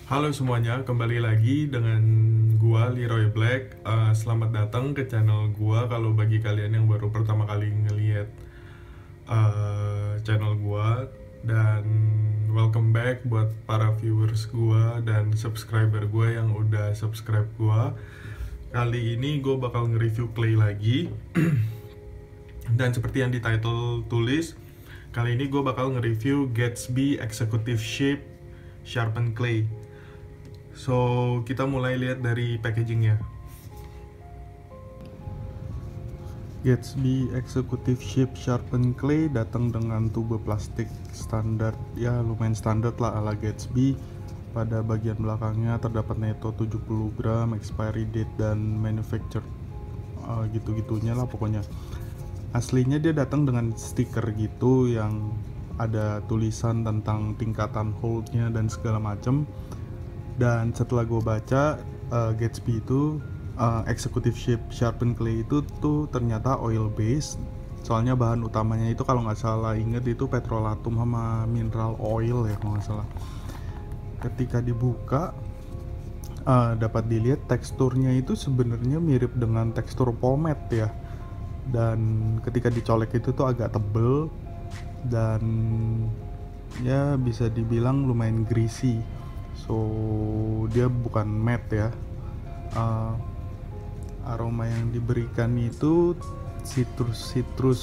Halo semuanya, kembali lagi dengan gua Leroy Black. Selamat datang ke channel gua. Kalau bagi kalian yang baru pertama kali ngeliat channel gua, dan welcome back buat para viewers gua dan subscriber gua yang udah subscribe gua. Kali ini gua bakal nge-review clay lagi. Dan seperti yang di title tulis, kali ini gua bakal nge-review Gatsby Executive Shape Sharpen Clay. So, kita mulai lihat dari packagingnya. Gatsby Executive Shape Sharpen Clay datang dengan tube plastik standar, ya lumayan standar lah ala Gatsby. Pada bagian belakangnya terdapat neto 70 gram, expiry date dan manufacture gitu-gitunya lah pokoknya. Aslinya dia datang dengan stiker gitu yang ada tulisan tentang tingkatan holdnya dan segala macam. Dan setelah gue baca, Gatsby itu Executive Shape Sharpen Clay itu tuh ternyata oil base. Soalnya bahan utamanya itu kalau nggak salah inget itu petrolatum sama mineral oil ya kalau nggak salah. Ketika dibuka dapat dilihat teksturnya itu sebenarnya mirip dengan tekstur pomade ya. Dan ketika dicolek itu tuh agak tebel dan ya bisa dibilang lumayan greasy. So dia bukan matte ya. Aroma yang diberikan itu citrus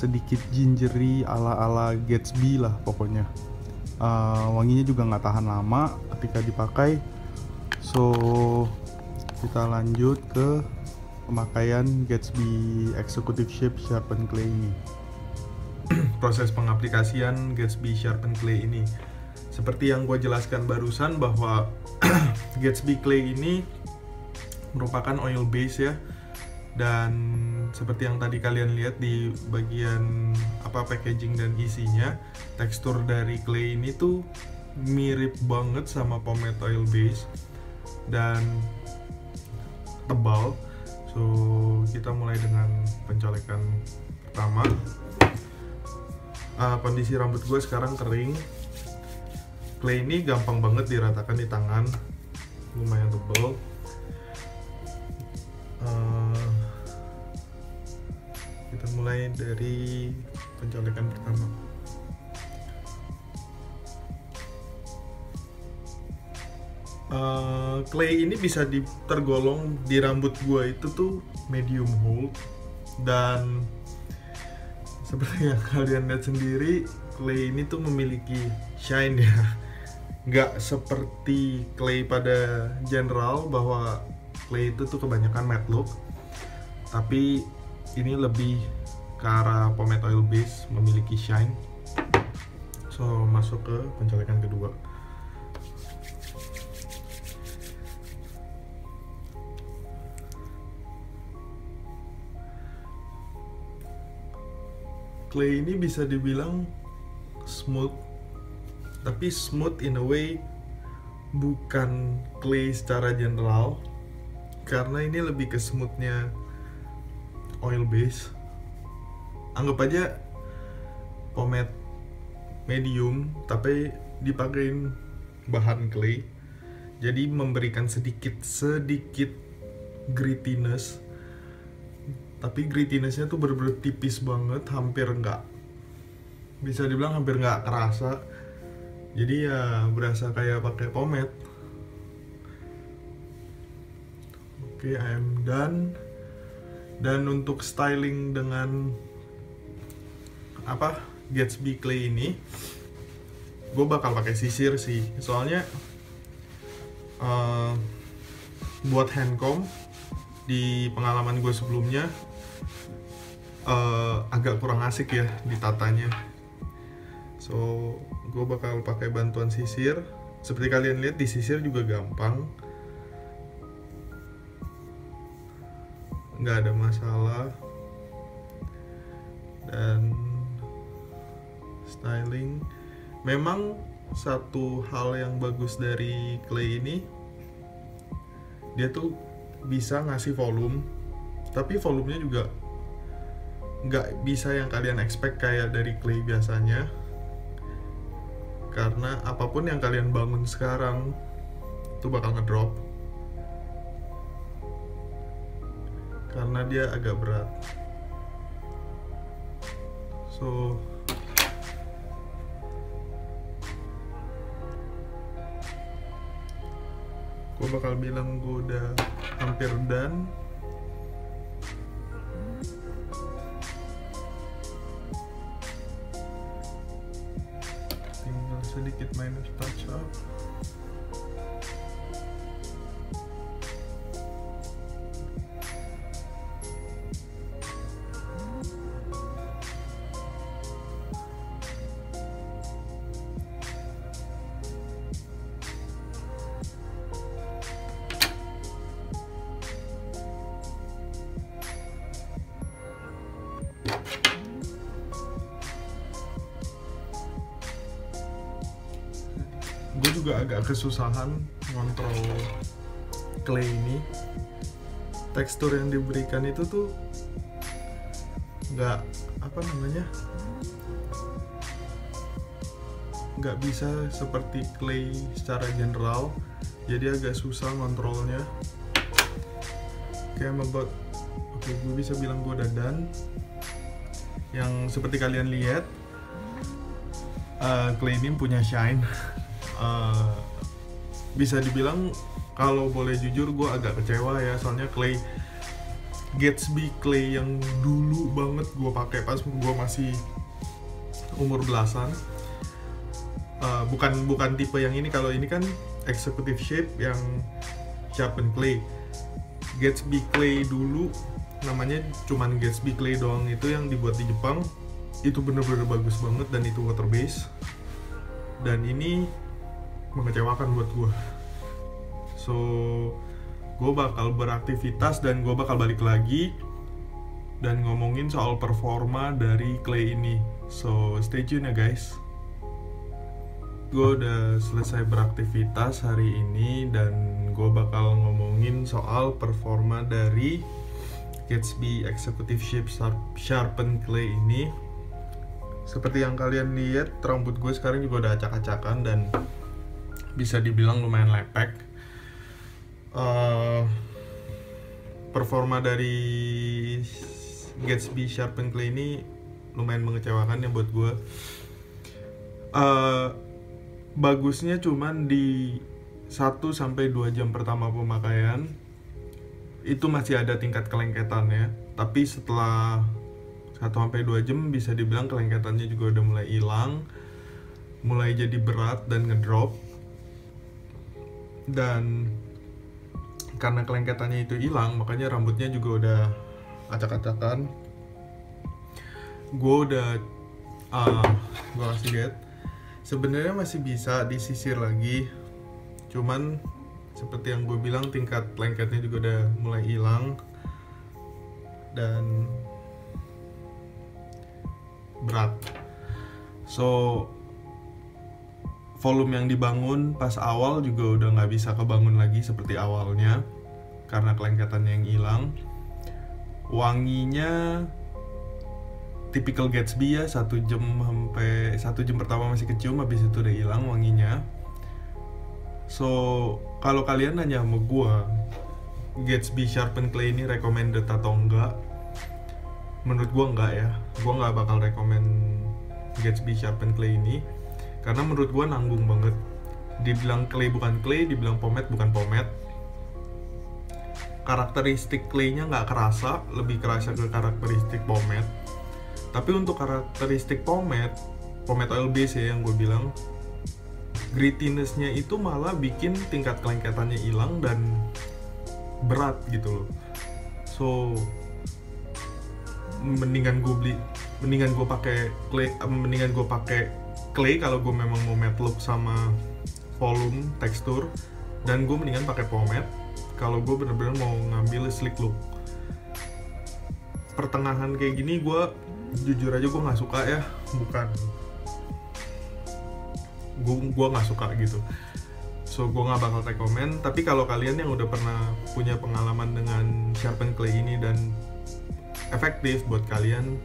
sedikit gingery ala Gatsby lah pokoknya. Wanginya juga nggak tahan lama ketika dipakai. So kita lanjut ke pemakaian Gatsby Executive Shape Sharpen Clay ini. Proses pengaplikasian Gatsby Sharpen Clay ini, seperti yang gue jelaskan barusan bahwa Gatsby Clay ini merupakan oil base ya. Dan seperti yang tadi kalian lihat di bagian packaging dan isinya, tekstur dari clay ini tuh mirip banget sama pomade oil base dan tebal. So kita mulai dengan pencolekan pertama. Kondisi rambut gue sekarang kering. Clay ini gampang banget diratakan di tangan, lumayan tebal. Kita mulai dari pencolekan pertama. Clay ini bisa tergolong di rambut gua itu tuh medium hold, dan seperti yang kalian lihat sendiri, clay ini tuh memiliki shine ya. Nggak seperti clay pada general bahwa clay itu tuh kebanyakan matte look, tapi ini lebih ke arah pomade oil base, memiliki shine. So masuk ke pencolekan kedua. Clay ini bisa dibilang smooth, tapi smooth in a way bukan clay secara general, karena ini lebih ke smoothnya oil base. Anggap aja pomade medium tapi dipakein bahan clay, jadi memberikan sedikit grittiness, tapi grittinessnya tuh bener-bener tipis banget, hampir nggak, bisa dibilang hampir nggak kerasa. Jadi ya berasa kayak pakai pomade. Oke, I am done. Dan untuk styling dengan Gatsby Clay ini, gue bakal pakai sisir sih, soalnya buat hand comb di pengalaman gue sebelumnya agak kurang asik ya ditatanya. So gue bakal pakai bantuan sisir. Seperti kalian lihat, di sisir juga gampang, nggak ada masalah. Dan styling, memang satu hal yang bagus dari clay ini, dia tuh bisa ngasih volume, tapi volumenya juga nggak bisa yang kalian expect kayak dari clay biasanya. Karena apapun yang kalian bangun sekarang, itu bakal ngedrop karena dia agak berat. So gue bakal bilang gue udah hampir done. Tinggal sedikit minor touch up. Gue juga agak kesusahan ngontrol clay ini. Tekstur yang diberikan itu tuh nggak nggak bisa seperti clay secara general, jadi agak susah ngontrolnya. Oke, gue bisa bilang gue udah done. Yang seperti kalian lihat, clay ini punya shine. Bisa dibilang kalau boleh jujur gue agak kecewa ya, soalnya clay Gatsby clay yang dulu banget gue pakai pas gue masih umur belasan, bukan tipe yang ini. Kalau ini kan executive shape yang sharpen clay. Gatsby clay dulu namanya cuman Gatsby clay doang, itu yang dibuat di Jepang, itu bener-bener bagus banget dan itu water base, dan ini mengecewakan buat gue. So gue bakal beraktivitas dan gue bakal balik lagi dan ngomongin soal performa dari clay ini. So stay tune ya guys. Gue udah selesai beraktivitas hari ini dan gue bakal ngomongin soal performa dari Gatsby Executive Shape Sharpen Clay ini. Seperti yang kalian lihat, rambut gue sekarang juga udah acak-acakan dan bisa dibilang lumayan lepek. Performa dari Gatsby Sharpen Clay ini lumayan mengecewakan ya buat gue. Bagusnya cuman di 1-2 jam pertama pemakaian itu masih ada tingkat kelengketannya, tapi setelah 1-2 jam bisa dibilang kelengketannya juga udah mulai hilang, mulai jadi berat dan ngedrop. Dan karena kelengketannya itu hilang, makanya rambutnya juga udah acak-acakan. Gue kasih lihat, sebenarnya masih bisa disisir lagi, cuman seperti yang gue bilang tingkat lengketnya juga udah mulai hilang dan berat. So volume yang dibangun pas awal juga udah nggak bisa kebangun lagi seperti awalnya karena kelengketannya yang hilang. Wanginya typical Gatsby ya, 1 jam pertama masih kecium, habis itu udah hilang wanginya. So kalau kalian nanya sama gua, Gatsby Sharpen Clay ini recommended atau enggak, menurut gua enggak ya. Gua nggak bakal recommend Gatsby Sharpen Clay ini karena menurut gua nanggung banget. Dibilang clay bukan clay, dibilang pomade bukan pomade. Karakteristik claynya nggak kerasa, lebih kerasa ke karakteristik pomade. Tapi untuk karakteristik pomade oil base ya yang gue bilang, grittiness-nya itu malah bikin tingkat kelengketannya hilang dan berat gitu loh. So mendingan gue pakai clay kalau gue memang mau matte look sama volume tekstur, dan gue mendingan pakai pomade kalau gue bener-bener mau ngambil slick look. Pertengahan kayak gini gue jujur aja gue nggak suka ya, gue nggak suka gitu. So gue nggak bakal rekomen. Tapi kalau kalian yang udah pernah punya pengalaman dengan sharpen clay ini dan efektif buat kalian,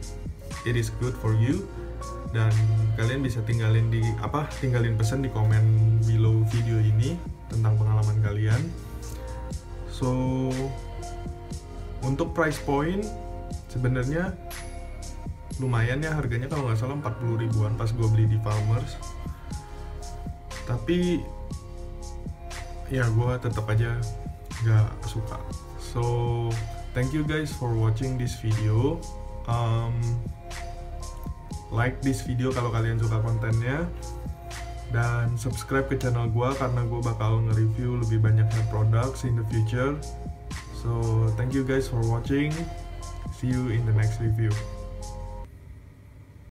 it is good for you. Dan kalian bisa tinggalin pesan di komen below video ini. tentang pengalaman kalian. So untuk price point sebenarnya lumayan ya, harganya kalau nggak salah 40 ribuan pas gue beli di Farmers. Tapi ya gue tetap aja nggak suka. So thank you guys for watching this video. Like this video kalau kalian suka kontennya, dan subscribe ke channel gue karena gue bakal nge-review lebih banyak hair products in the future. So thank you guys for watching. See you in the next review.